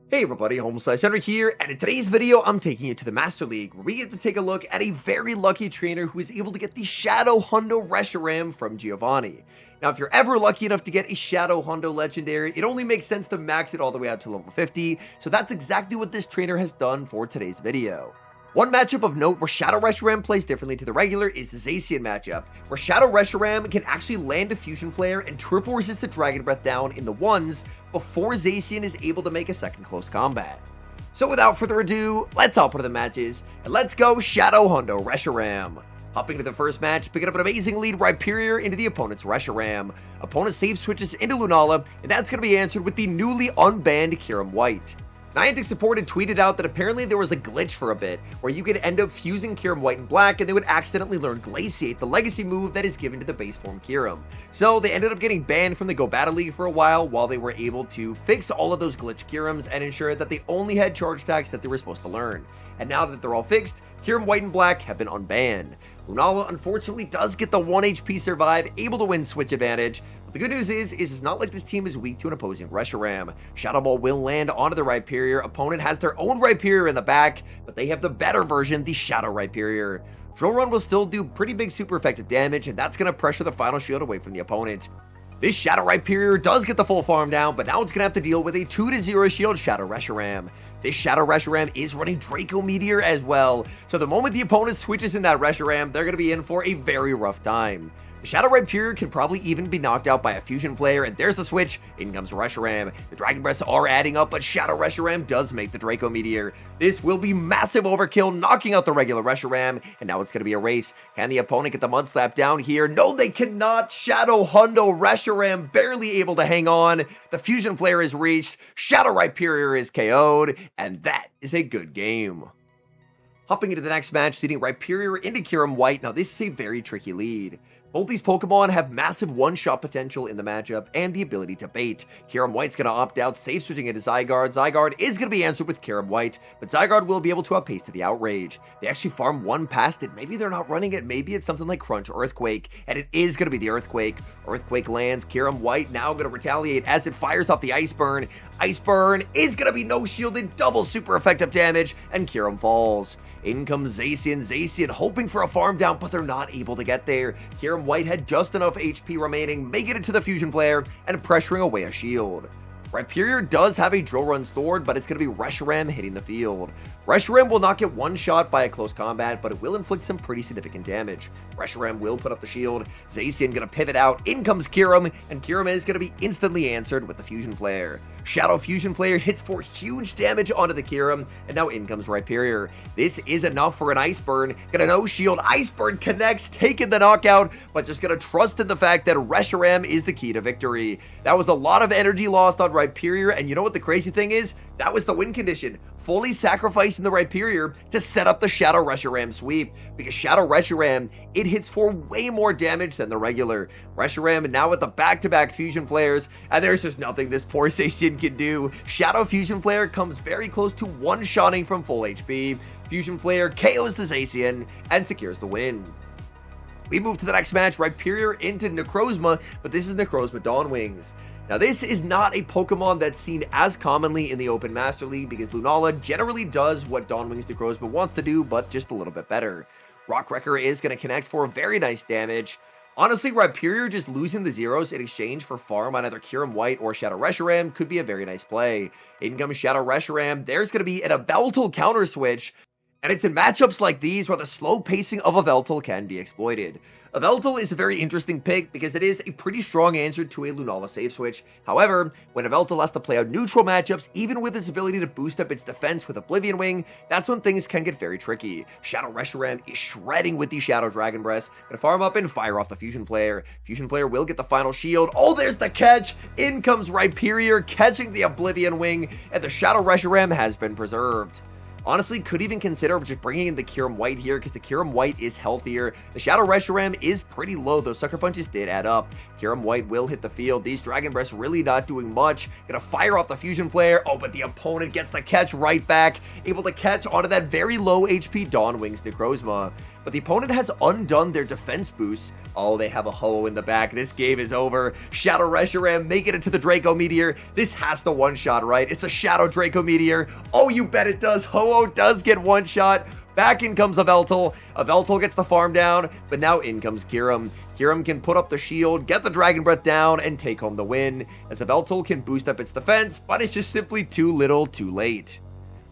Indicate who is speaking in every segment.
Speaker 1: Hey everybody, HomeSliceHenry here, and in today's video, I'm taking you to the Master League, where we get to take a look at a very lucky trainer who is able to get the Shadow Hundo Reshiram from Giovanni. Now, if you're ever lucky enough to get a Shadow Hundo Legendary, it only makes sense to max it all the way out to level 50, so that's exactly what this trainer has done for today's video. One matchup of note where Shadow Reshiram plays differently to the regular is the Zacian matchup, where Shadow Reshiram can actually land a Fusion Flare and triple resist the Dragon Breath down in the ones before Zacian is able to make a second close combat. So without further ado, let's hop into the matches, and let's go Shadow Hundo Reshiram. Hopping into the first match, picking up an amazing lead Rhyperior into the opponent's Reshiram. Opponent save switches into Lunala, and that's going to be answered with the newly unbanned Kyurem-White. Niantic support had tweeted out that apparently there was a glitch for a bit, where you could end up fusing Kyurem-White and Black and they would accidentally learn Glaciate, the legacy move that is given to the base form Kyurem. So they ended up getting banned from the Go Battle League for a while they were able to fix all of those glitch Kyurems and ensure that they only had charge attacks that they were supposed to learn. And now that they're all fixed, Kyurem-White and Black have been unbanned. Lunala unfortunately does get the 1 HP survive, able to win switch advantage. But the good news is it's not like this team is weak to an opposing Reshiram. Shadow Ball will land onto the Rhyperior. Opponent has their own Rhyperior in the back, but they have the better version, the Shadow Rhyperior. Drill Run will still do pretty big super effective damage, and that's going to pressure the final shield away from the opponent. This Shadow Rhyperior does get the full farm down, but now it's going to have to deal with a 2-0 shield Shadow Reshiram. This Shadow Reshiram is running Draco Meteor as well, so the moment the opponent switches in that Reshiram, they're going to be in for a very rough time. The Shadow Rhyperior can probably even be knocked out by a Fusion Flare, and there's the switch. In comes Reshiram. The Dragon Breaths are adding up, but Shadow Reshiram does make the Draco Meteor. This will be massive overkill, knocking out the regular Reshiram, and now it's going to be a race. Can the opponent get the Mud Slap down here? No, they cannot. Shadow Hundo Reshiram barely able to hang on. The Fusion Flare is reached. Shadow Rhyperior is KO'd, and that is a good game. Hopping into the next match, leading Rhyperior into Kyurem-White. Now, this is a very tricky lead. Both these Pokemon have massive one-shot potential in the matchup and the ability to bait. Kyurem-White's going to opt out, safe switching into Zygarde. Zygarde is going to be answered with Kyurem-White, but Zygarde will be able to outpace to the Outrage. They actually farm one past it. Maybe they're not running it. Maybe it's something like Crunch or Earthquake, and it is going to be the Earthquake. Earthquake lands. Kyurem-White now going to retaliate as it fires off the Ice Burn. Ice Burn is going to be no-shielded, double super effective damage, and Kyurem falls. In comes Zacian. Zacian hoping for a farm down, but they're not able to get there. Kyurem-White had just enough HP remaining, making it to the Fusion Flare and pressuring away a shield. Rhyperior does have a Drill Run stored, but it's going to be Reshiram hitting the field. Reshiram will not get one shot by a close combat, but it will inflict some pretty significant damage. Reshiram will put up the shield. Zacian going to pivot out. In comes Kyurem, and Kyurem is going to be instantly answered with the Fusion Flare. Shadow Fusion Flare hits for huge damage onto the Kyurem, and now in comes Rhyperior. This is enough for an Ice Burn. Gonna no-shield. Ice Burn connects, taking the knockout, but just gonna trust in the fact that Reshiram is the key to victory. That was a lot of energy lost on Rhyperior, and you know what the crazy thing is? That was the win condition. Fully sacrificing the Rhyperior to set up the Shadow Reshiram sweep, because Shadow Reshiram, it hits for way more damage than the regular. Reshiram now with the back-to-back Fusion Flares, and there's just nothing this poor Zacian can do. Shadow Fusion Flare comes very close to one-shotting from full HP. Fusion Flare KOs the Zacian and secures the win. We move to the next match, Rhyperior into Necrozma, but this is Necrozma-Dawn Wings. Now, this is not a Pokemon that's seen as commonly in the Open Master League because Lunala generally does what Dawnwings Necrozma wants to do, but just a little bit better. Rock Wrecker is going to connect for very nice damage. Honestly, Rhyperior just losing the zeros in exchange for farm on either Kyurem-White or Shadow Reshiram could be a very nice play. In comes Shadow Reshiram. There's going to be an Yveltal counter switch, and it's in matchups like these where the slow pacing of Yveltal can be exploited. Yveltal is a very interesting pick because it is a pretty strong answer to a Lunala save switch. However, when Yveltal has to play out neutral matchups, even with its ability to boost up its defense with Oblivion Wing, that's when things can get very tricky. Shadow Reshiram is shredding with the Shadow Dragon Breath. Gonna farm up and fire off the Fusion Flare. Fusion Flare will get the final shield. Oh, there's the catch! In comes Rhyperior catching the Oblivion Wing, and the Shadow Reshiram has been preserved. Honestly, could even consider just bringing in the Kyurem-White here because the Kyurem-White is healthier. The Shadow Reshiram is pretty low, though Sucker Punches did add up. Kyurem-White will hit the field. These Dragon Breaths really not doing much. Gonna fire off the Fusion Flare. Oh, but the opponent gets the catch right back. Able to catch onto that very low HP Dawn Wings Necrozma. but the opponent has undone their defense boost. Oh, they have a Ho-Oh in the back. This game is over. Shadow Reshiram making it to the Draco Meteor. This has to one-shot, right? It's a Shadow Draco Meteor. Oh, you bet it does. Ho-Oh does get one shot. Back in comes Yveltal. Yveltal gets the farm down, but now in comes Kyurem. Kyurem can put up the shield, get the Dragon Breath down, and take home the win, as Yveltal can boost up its defense, but it's just simply too little, too late.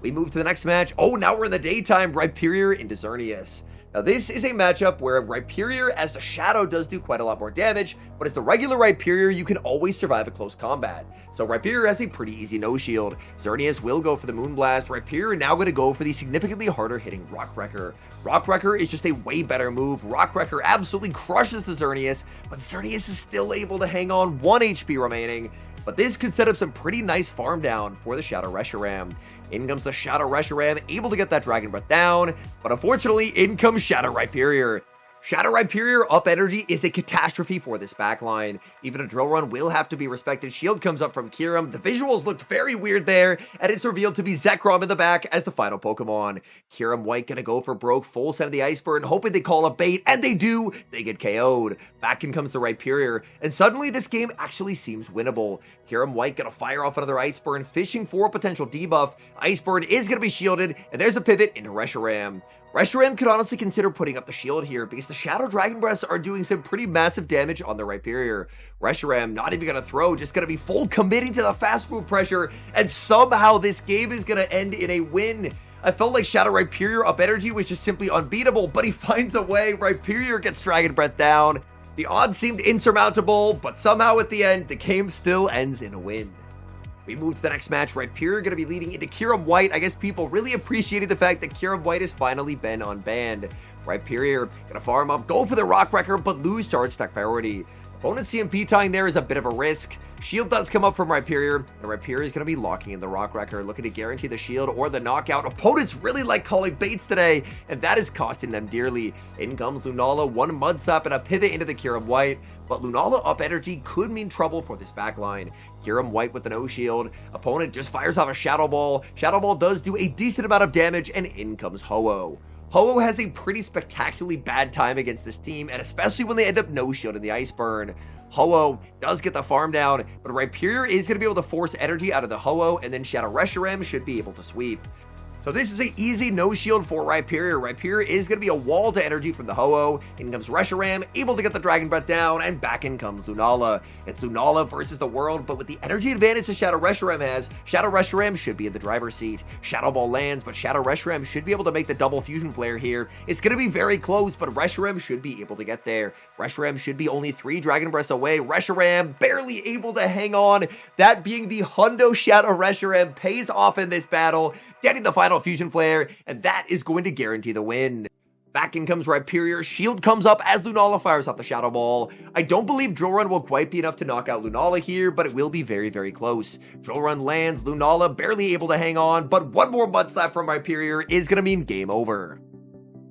Speaker 1: We move to the next match. Oh, now we're in the daytime. Rhyperior into Xerneas. Now, this is a matchup where Rhyperior as the Shadow does do quite a lot more damage, but as the regular Rhyperior, you can always survive a close combat. So Rhyperior has a pretty easy no-shield. Xerneas will go for the Moonblast. Rhyperior now going to go for the significantly harder hitting Rockwrecker. Rockwrecker is just a way better move. Rockwrecker absolutely crushes the Xerneas, but Xerneas is still able to hang on 1 HP remaining. But this could set up some pretty nice farm down for the Shadow Reshiram. In comes the Shadow Reshiram, able to get that Dragon Breath down, but unfortunately, in comes Shadow Rhyperior. Shadow Rhyperior up energy is a catastrophe for this backline. Even a drill run will have to be respected. Shield comes up from Kyurem. The visuals looked very weird there, and it's revealed to be Zekrom in the back as the final Pokemon. Kyurem-White gonna go for broke, full send of the Iceberg, hoping they call a bait, and they do. They get KO'd. Back in comes the Rhyperior, and suddenly this game actually seems winnable. Kyurem-White gonna fire off another Iceberg, fishing for a potential debuff. Iceberg is gonna be shielded, and there's a pivot into Reshiram. Reshiram could honestly consider putting up the shield here because the Shadow Dragon Breaths are doing some pretty massive damage on the Rhyperior. Reshiram not even going to throw, just going to be full committing to the fast move pressure, and somehow this game is going to end in a win. I felt like Shadow Rhyperior up energy was just simply unbeatable, but he finds a way. Rhyperior gets Dragon Breath down. The odds seemed insurmountable, but somehow at the end, the game still ends in a win. We move to the next match. Rhyperior going to be leading into Kyurem-White. I guess people really appreciated the fact that Kyurem-White has finally been unbanned. Rhyperior going to farm up, go for the Rockwrecker, but lose charge attack priority. Opponent CMP tying there is a bit of a risk. Shield does come up from Rhyperior, and Rhyperior is going to be locking in the Rockwrecker, looking to guarantee the shield or the knockout. Opponents really like calling baits today, and that is costing them dearly. In comes Lunala, one Mud Slap and a pivot into the Kyurem-White, but Lunala up energy could mean trouble for this backline. Kyurem-White with the no shield. Opponent just fires off a Shadow Ball. Shadow Ball does do a decent amount of damage, and in comes Ho-Oh. Ho-Oh has a pretty spectacularly bad time against this team, and especially when they end up no-shielding the Iceburn. Ho-Oh does get the farm down, but Rhyperior is going to be able to force energy out of the Ho-Oh, and then Shadow Reshiram should be able to sweep. So this is an easy no-shield for Rhyperior. Rhyperior is going to be a wall to energy from the Ho-Oh. In comes Reshiram, able to get the Dragon Breath down, and back in comes Lunala. It's Lunala versus the world, but with the energy advantage that Shadow Reshiram has, Shadow Reshiram should be in the driver's seat. Shadow Ball lands, but Shadow Reshiram should be able to make the double Fusion Flare here. It's going to be very close, but Reshiram should be able to get there. Reshiram should be only 3 Dragon Breaths away. Reshiram barely able to hang on. That being the Hundo Shadow Reshiram pays off in this battle, getting the final Fusion Flare, and that is going to guarantee the win. Back in comes Rhyperior. Shield comes up as Lunala fires off the Shadow Ball. I don't believe Drill Run will quite be enough to knock out Lunala here, but it will be very, very close. Drill Run lands, Lunala barely able to hang on, but one more Mud Slap from Rhyperior is going to mean game over.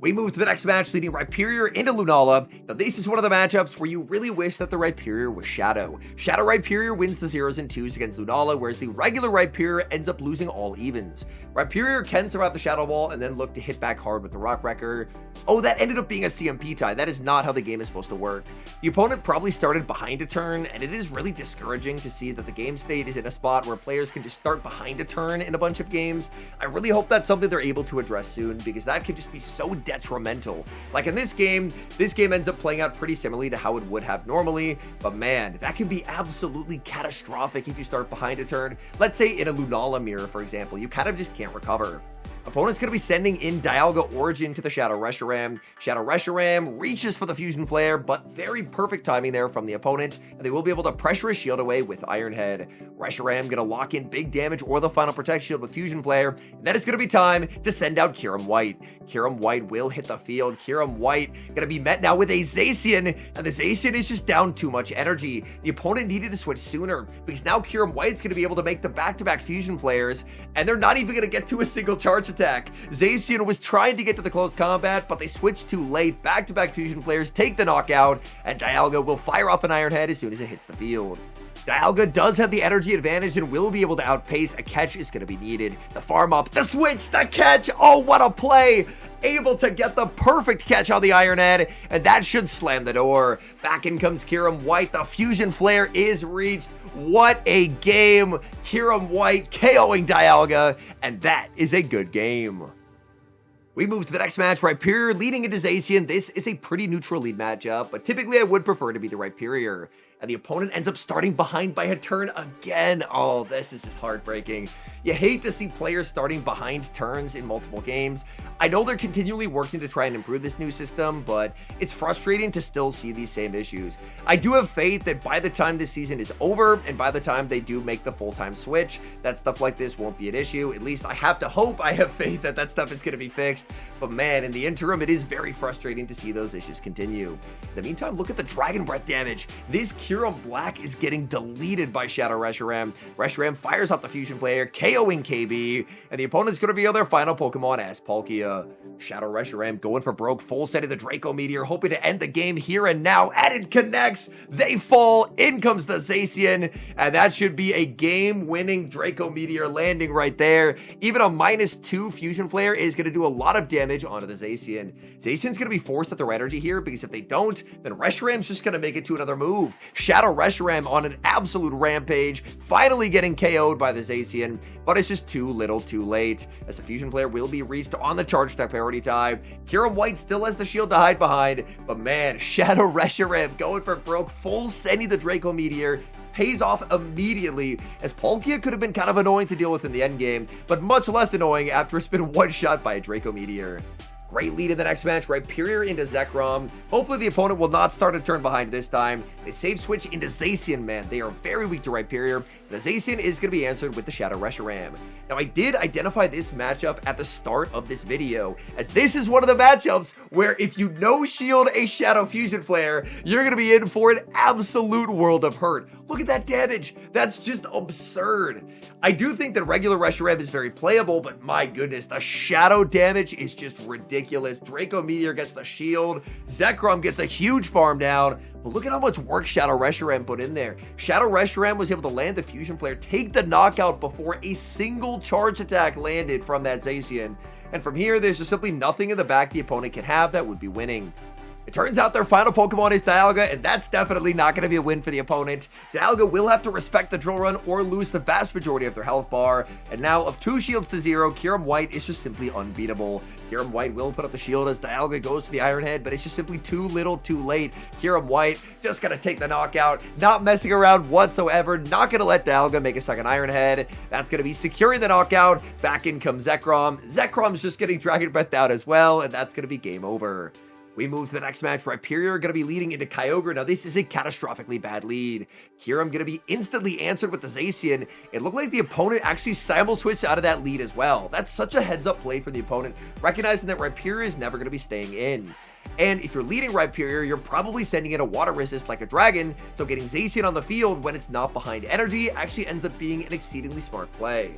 Speaker 1: We move to the next match, leading Rhyperior into Lunala. Now, this is one of the matchups where you really wish that the Rhyperior was Shadow. Shadow Rhyperior wins the 0s and 2s against Lunala, whereas the regular Rhyperior ends up losing all evens. Rhyperior can survive the Shadow Ball and then look to hit back hard with the Rockwrecker. Oh, that ended up being a CMP tie. That is not how the game is supposed to work. The opponent probably started behind a turn, and it is really discouraging to see that the game state is in a spot where players can just start behind a turn in a bunch of games. I really hope that's something they're able to address soon, because that could just be so detrimental. Like in this game ends up playing out pretty similarly to how it would have normally, but man, that can be absolutely catastrophic if you start behind a turn. Let's say in a Lunala mirror, for example, you kind of just can't recover. Opponent's going to be sending in Dialga Origin to the Shadow Reshiram. Shadow Reshiram reaches for the Fusion Flare, but very perfect timing there from the opponent, and they will be able to pressure his shield away with Iron Head. Reshiram going to lock in big damage or the final Protect Shield with Fusion Flare, and then it's going to be time to send out Kyurem-White. Kyurem-White will hit the field. Kyurem-White going to be met now with a Zacian, and the Zacian is just down too much energy. The opponent needed to switch sooner, because now Kyurem-White's going to be able to make the back-to-back Fusion Flares, and they're not even going to get to a single charge attack. Zacian was trying to get to the close combat, but they switched too late. Back-to-back Fusion Flares take the knockout, and Dialga will fire off an Iron Head as soon as it hits the field. Dialga does have the energy advantage and will be able to outpace. A catch is going to be needed. The farm up, the switch, the catch. Oh, what a play. Able to get the perfect catch on the Iron Head, and that should slam the door. Back in comes Kyurem-White. The Fusion Flare is reached. What a game. Kyurem-White KOing Dialga, and that is a good game. We move to the next match, Rhyperior leading into Zacian. This is a pretty neutral lead matchup, but typically I would prefer to be the Rhyperior. And the opponent ends up starting behind by a turn again. Oh, this is just heartbreaking. You hate to see players starting behind turns in multiple games. I know they're continually working to try and improve this new system, but it's frustrating to still see these same issues. I do have faith that by the time this season is over, and by the time they do make the full-time switch, that stuff like this won't be an issue. At least I have to hope, I have faith that that stuff is going to be fixed. But man, in the interim, it is very frustrating to see those issues continue. In the meantime, look at the Dragon Breath damage. This Kyurem Black is getting deleted by Shadow Reshiram. Reshiram fires out the Fusion Flare, KOing KB, and the opponent's going to reveal their final Pokemon as Palkia. Shadow Reshiram going for broke, full set of the Draco Meteor, hoping to end the game here and now, and it connects. They fall. In comes the Zacian, and that should be a game-winning Draco Meteor landing right there. Even a -2 Fusion Flare is going to do a lot of damage onto the Zacian. Zacian's going to be forced to throw energy here, because if they don't, then Reshiram's just going to make it to another move. Shadow Reshiram on an absolute rampage, finally getting KO'd by the Zacian, but it's just too little too late, as the Fusion Flare will be reached on the charge attack priority time. Kyurem-White still has the shield to hide behind, but man, Shadow Reshiram going for broke, full sending the Draco Meteor, pays off immediately, as Palkia could have been kind of annoying to deal with in the endgame, but much less annoying after it's been one-shot by a Draco Meteor. Great lead in the next match, Rhyperior into Zekrom. Hopefully the opponent will not start a turn behind this time. They save switch into Zacian, man. They are very weak to Rhyperior. The Zacian is going to be answered with the Shadow Reshiram. Now, I did identify this matchup at the start of this video, as this is one of the matchups where if you no-shield a Shadow Fusion Flare, you're going to be in for an absolute world of hurt. Look at that damage. That's just absurd. I do think that regular Reshiram is very playable, but my goodness, the Shadow damage is just ridiculous. Draco Meteor gets the shield. Zekrom gets a huge farm down. But look at how much work Shadow Reshiram put in there. Shadow Reshiram was able to land the Fusion Flare, take the knockout before a single charge attack landed from that Zacian. And from here, there's just simply nothing in the back the opponent can have that would be winning. It turns out their final Pokemon is Dialga, and that's definitely not going to be a win for the opponent. Dialga will have to respect the drill run or lose the vast majority of their health bar. And now, of 2 shields to 0, Kyurem-White is just simply unbeatable. Kyurem-White will put up the shield as Dialga goes to the Iron Head, but it's just simply too little too late. Kyurem-White just going to take the knockout, not messing around whatsoever, not going to let Dialga make a second Iron Head. That's going to be securing the knockout. Back in comes Zekrom. Zekrom's just getting Dragon Breathed out as well, and that's going to be game over. We move to the next match. Rhyperior going to be leading into Kyogre. Now, this is a catastrophically bad lead. Kyurem going to be instantly answered with the Zacian. It looked like the opponent actually simul-switched out of that lead as well. That's such a heads-up play for the opponent, recognizing that Rhyperior is never going to be staying in. And if you're leading Rhyperior, you're probably sending in a water resist like a dragon, so getting Zacian on the field when it's not behind energy actually ends up being an exceedingly smart play.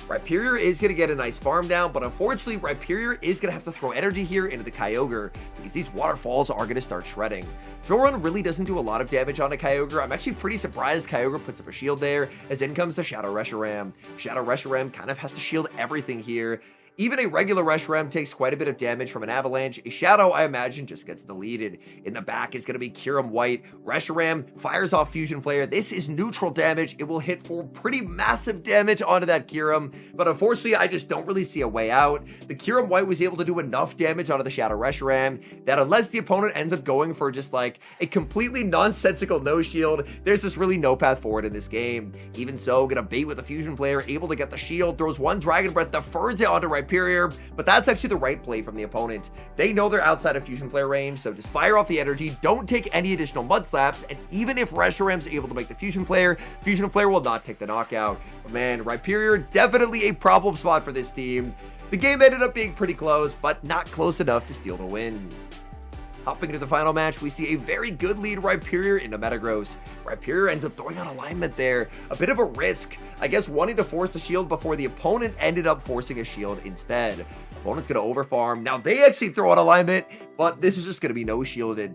Speaker 1: Rhyperior is going to get a nice farm down, but unfortunately, Rhyperior is going to have to throw energy here into the Kyogre, because these waterfalls are going to start shredding. Drill Run really doesn't do a lot of damage on a Kyogre. I'm actually pretty surprised Kyogre puts up a shield there, as in comes the Shadow Reshiram. Shadow Reshiram kind of has to shield everything here. Even a regular Reshiram takes quite a bit of damage from an avalanche. A Shadow, I imagine, just gets deleted. In the back is going to be Kyurem-White. Reshiram fires off Fusion Flare. This is neutral damage. It will hit for pretty massive damage onto that Kyurem, but unfortunately, I just don't really see a way out. The Kyurem-White was able to do enough damage onto the Shadow Reshiram that unless the opponent ends up going for just like a completely nonsensical no-shield, there's just really no path forward in this game. Even so, gonna bait with the Fusion Flare, able to get the shield, throws one Dragon Breath, defers it onto Rhyperior, but that's actually the right play from the opponent. They know they're outside of Fusion Flare range, so just fire off the energy, don't take any additional Mud Slaps, and even if Reshiram's able to make the Fusion Flare will not take the knockout. But man, Rhyperior, definitely a problem spot for this team. The game ended up being pretty close, but not close enough to steal the win. Hopping into the final match, we see a very good lead Rhyperior into Metagross. Rhyperior ends up throwing on alignment there. A bit of a risk, I guess, wanting to force the shield before the opponent ended up forcing a shield instead. Opponent's going to overfarm. Now they actually throw on alignment, but this is just going to be no shielded.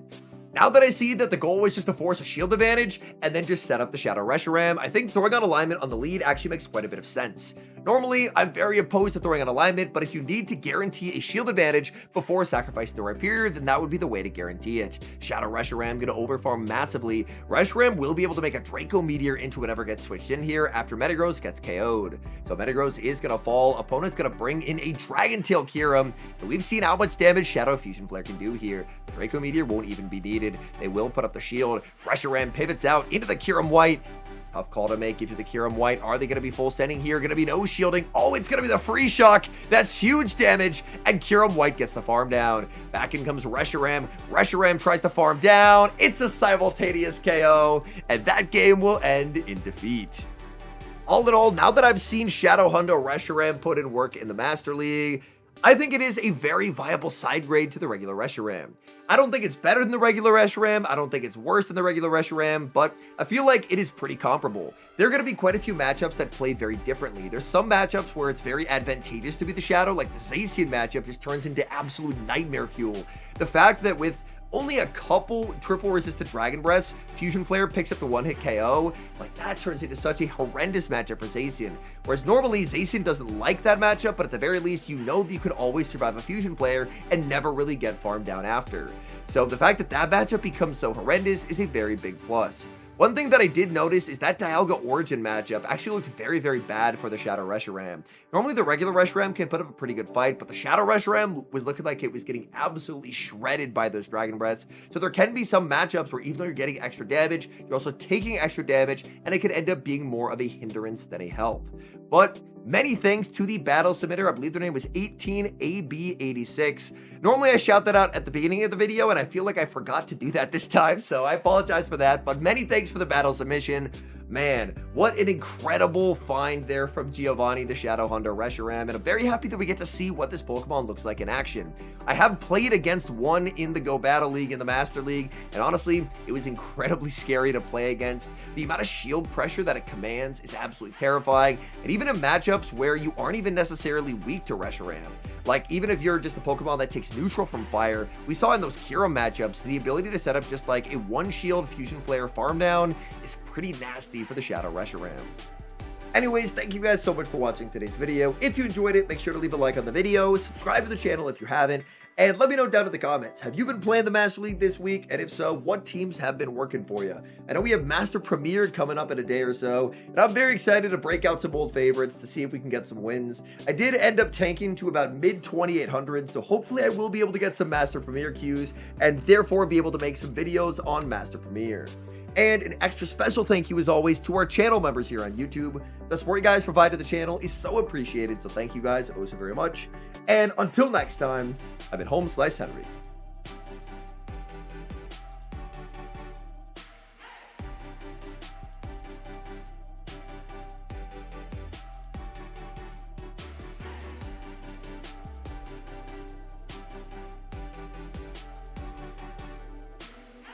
Speaker 1: Now that I see that the goal was just to force a shield advantage and then just set up the Shadow Reshiram, I think throwing on alignment on the lead actually makes quite a bit of sense. Normally, I'm very opposed to throwing on alignment, but if you need to guarantee a shield advantage before sacrificing the Rhyperior, then that would be the way to guarantee it. Shadow Reshiram gonna overfarm massively. Reshiram will be able to make a Draco Meteor into whatever gets switched in here after Metagross gets KO'd. So Metagross is gonna fall, opponent's gonna bring in a Dragon Tail Kyurem, and we've seen how much damage Shadow Fusion Flare can do here. The Draco Meteor won't even be needed. They will put up the shield. Reshiram pivots out into the Kyurem-White. Tough call to make into the Kyurem-White. Are they going to be full sending here? Going to be no shielding. Oh, it's going to be the free shock. That's huge damage. And Kyurem-White gets the farm down. Back in comes Reshiram. Reshiram tries to farm down. It's a simultaneous KO. And that game will end in defeat. All in all, now that I've seen Shadow Hundo Reshiram put in work in the Master League, I think it is a very viable side grade to the regular Reshiram. I don't think it's better than the regular Reshiram, I don't think it's worse than the regular Reshiram, but I feel like it is pretty comparable. There are going to be quite a few matchups that play very differently. There's some matchups where it's very advantageous to be the Shadow, like the Zacian matchup just turns into absolute nightmare fuel. The fact that with only a couple triple resisted Dragon Breaths, Fusion Flare picks up the one-hit KO, like that turns into such a horrendous matchup for Zacian. Whereas normally Zacian doesn't like that matchup, but at the very least you know that you can always survive a Fusion Flare and never really get farmed down after. So the fact that that matchup becomes so horrendous is a very big plus. One thing that I did notice is that Dialga Origin matchup actually looked very, very bad for the Shadow Reshiram. Normally the regular Reshiram can put up a pretty good fight, but the Shadow Reshiram was looking like it was getting absolutely shredded by those Dragon Breaths. So there can be some matchups where even though you're getting extra damage, you're also taking extra damage, and it could end up being more of a hindrance than a help. But many thanks to the battle submitter. I believe their name was 18AB86. Normally I shout that out at the beginning of the video, and I feel like I forgot to do that this time, so I apologize for that. But many thanks for the battle submission. Man, what an incredible find there from Giovanni, the Shadow Hundo Reshiram, and I'm very happy that we get to see what this Pokemon looks like in action. I have played against one in the Go Battle League, in the Master League, and honestly, it was incredibly scary to play against. The amount of shield pressure that it commands is absolutely terrifying, and even in matchups where you aren't even necessarily weak to Reshiram. Like, even if you're just a Pokemon that takes neutral from fire, we saw in those Kyurem matchups, the ability to set up just like a one-shield Fusion Flare farm down is pretty nasty for the Shadow Reshiram. Anyways, thank you guys so much for watching today's video. If you enjoyed it, make sure to leave a like on the video, subscribe to the channel if you haven't, and let me know down in the comments, have you been playing the Master League this week? And if so, what teams have been working for you? I know we have Master Premier coming up in a day or so, and I'm very excited to break out some old favorites to see if we can get some wins. I did end up tanking to about mid 2800, so hopefully I will be able to get some Master Premier queues, and therefore be able to make some videos on Master Premier. And an extra special thank you as always to our channel members here on YouTube. The support you guys provide to the channel is so appreciated, so thank you guys oh so very much. And until next time, I've been HomeSliceHenry.